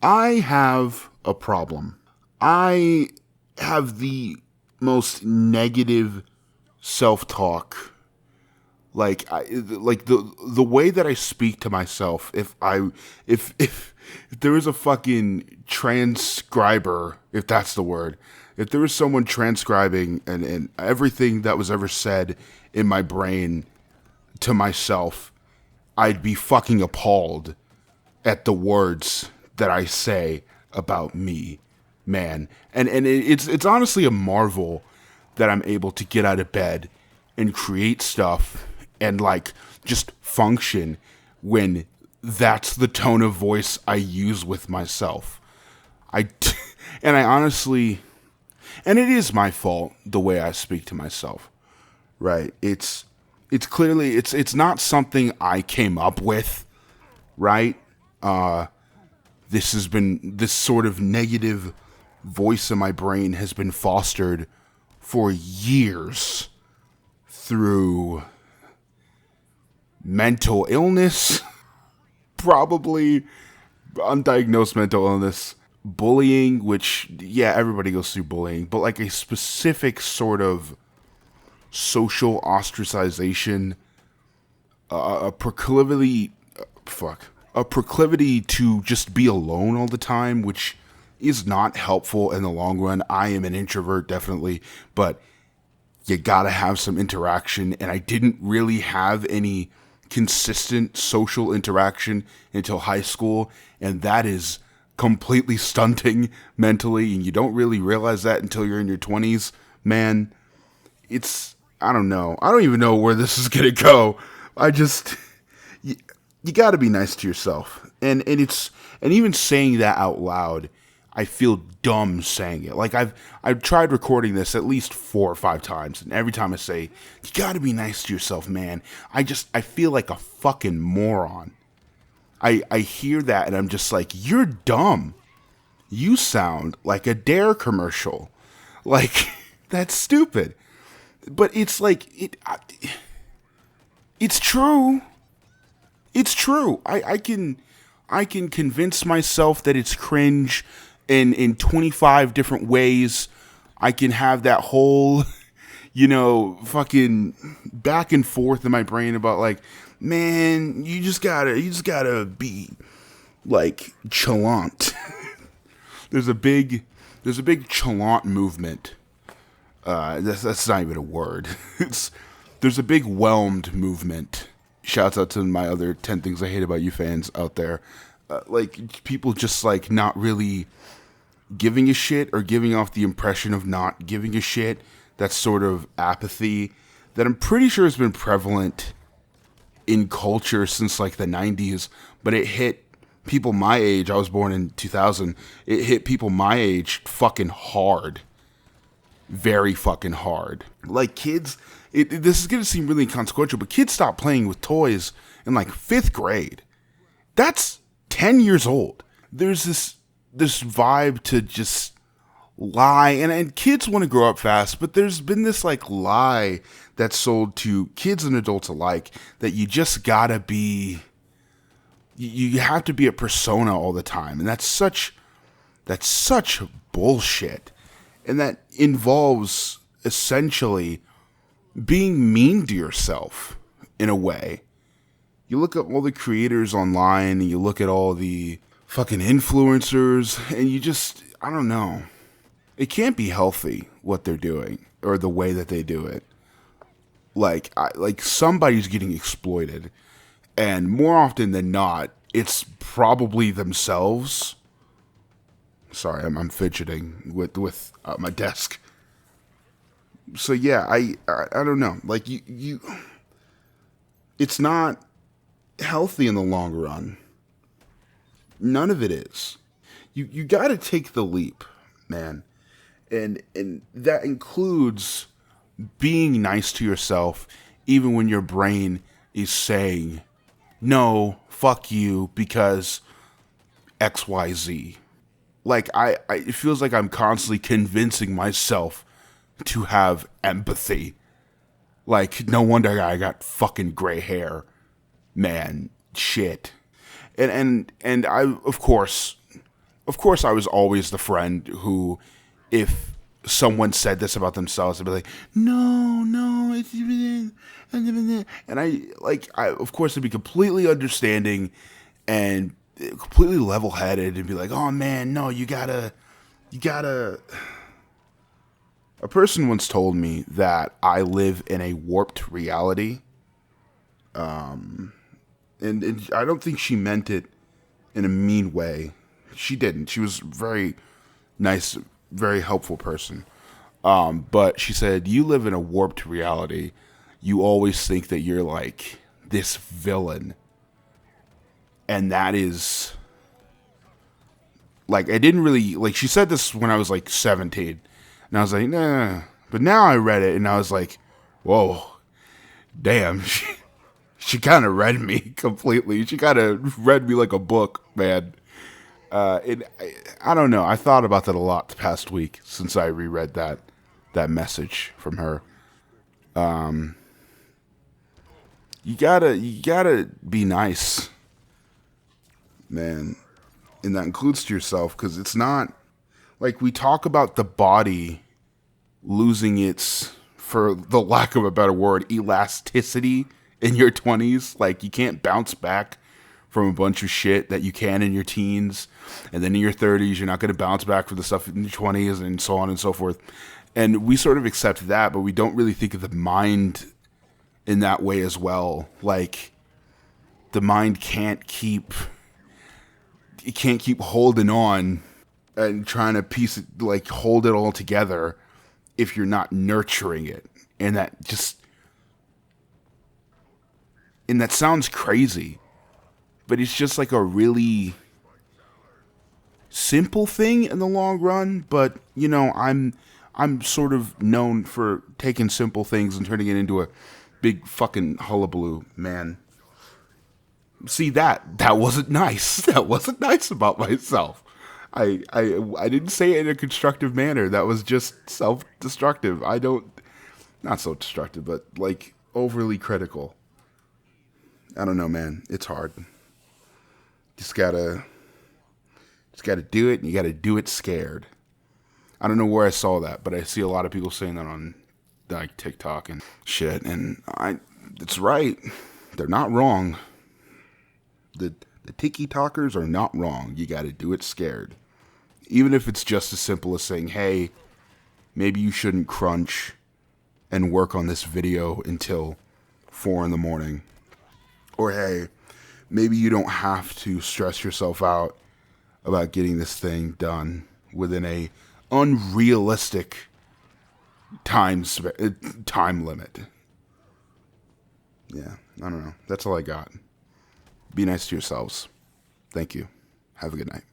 I have a problem. I have the most negative self-talk. Like the way that I speak to myself. If there is a fucking transcriber, if that's the word, if there is someone transcribing and everything that was ever said in my brain to myself, I'd be fucking appalled at the words that I say about me, man. And it's honestly a marvel that I'm able to get out of bed and create stuff and like just function when that's the tone of voice I use with myself. And I honestly, and it is my fault the way I speak to myself, right? It's clearly it's not something I came up with, right? This sort of negative voice in my brain has been fostered for years through mental illness, probably undiagnosed mental illness, bullying, which, yeah, everybody goes through bullying, but like a specific sort of social ostracization, a proclivity, a proclivity to just be alone all the time, which is not helpful in the long run. I am an introvert, definitely, but you gotta have some interaction, and I didn't really have any consistent social interaction until high school, and that is completely stunting mentally, and you don't really realize that until you're in your 20s, man. I don't know. I don't even know where this is gonna go. You gotta be nice to yourself, and even saying that out loud, I feel dumb saying it. Like I've tried recording this at least 4 or 5 times, and every time I say, you gotta be nice to yourself, man, I feel like a fucking moron. I hear that and I'm just like, you're dumb. You sound like a Dare commercial. Like, that's stupid. But it's like, it's true. It's true. I can convince myself that it's cringe in 25 different ways. I can have that whole, fucking back and forth in my brain about like, man, you just gotta be like chalant. There's a big chalant movement. That's not even a word. There's a big whelmed movement. Shouts out to my other 10 Things I Hate About You fans out there. Like, people just, like, not really giving a shit or giving off the impression of not giving a shit. That sort of apathy that I'm pretty sure has been prevalent in culture since, like, the 90s. But it hit people my age. I was born in 2000. It hit people my age fucking hard. Very fucking hard. Like, kids, this is going to seem really inconsequential, but kids stopped playing with toys in like 5th grade. That's 10 years old. There's this vibe to just lie, and kids want to grow up fast, but there's been this like lie that's sold to kids and adults alike that you just gotta be, you have to be a persona all the time, and that's such bullshit. And that involves essentially being mean to yourself in a way. You look at all the creators online and you look at all the fucking influencers and you just, I don't know. It can't be healthy what they're doing or the way that they do it. Like somebody's getting exploited, and more often than not, it's probably themselves. Sorry, I'm fidgeting with my desk. So yeah, I don't know. Like you, it's not healthy in the long run. None of it is. You got to take the leap, man, and that includes being nice to yourself, even when your brain is saying, "No, fuck you," because XYZ. Like, it feels like I'm constantly convincing myself to have empathy. Like, no wonder I got fucking gray hair. Man, shit. And I, of course, of course, I was always the friend who, if someone said this about themselves, I'd be like, no, no, it's even, and I of course, would be completely understanding and completely level-headed and be like, oh man, no, you gotta. A person once told me that I live in a warped reality, and I don't think she meant it in a mean way. She didn't. She was very nice, very helpful person. But she said, you live in a warped reality. You always think that you're like this villain. And that is like, I didn't really like, she said this when I was like 17. And I was like, nah. But now I read it and I was like, whoa, damn. She kind of read me completely. She kind of read me like a book, man. I don't know. I thought about that a lot the past week since I reread that message from her. You gotta be nice, man, and that includes to yourself, because it's not like we talk about the body losing its, for the lack of a better word, elasticity in your 20s. Like, you can't bounce back from a bunch of shit that you can in your teens, and then in your 30s you're not going to bounce back from the stuff in your 20s, and so on and so forth. And we sort of accept that, but we don't really think of the mind in that way as well. Like, the mind can't keep holding on and trying to piece it, like, hold it all together if you're not nurturing it. And that sounds crazy, but it's just like a really simple thing in the long run. But, you know, I'm sort of known for taking simple things and turning it into a big fucking hullabaloo, man. See, that wasn't nice. That wasn't nice about myself. I didn't say it in a constructive manner. That was just self-destructive. Not self-destructive, but like overly critical. I don't know, man. It's hard. Just gotta do it, and you gotta do it scared. I don't know where I saw that, but I see a lot of people saying that on like TikTok and shit, and it's right. They're not wrong. The tiki talkers are not wrong. You gotta do it scared. Even if it's just as simple as saying, hey, maybe you shouldn't crunch and work on this video until 4 a.m. Or hey, maybe you don't have to stress yourself out about getting this thing done within a unrealistic time limit. Yeah, I don't know. That's all I got. Be nice to yourselves. Thank you. Have a good night.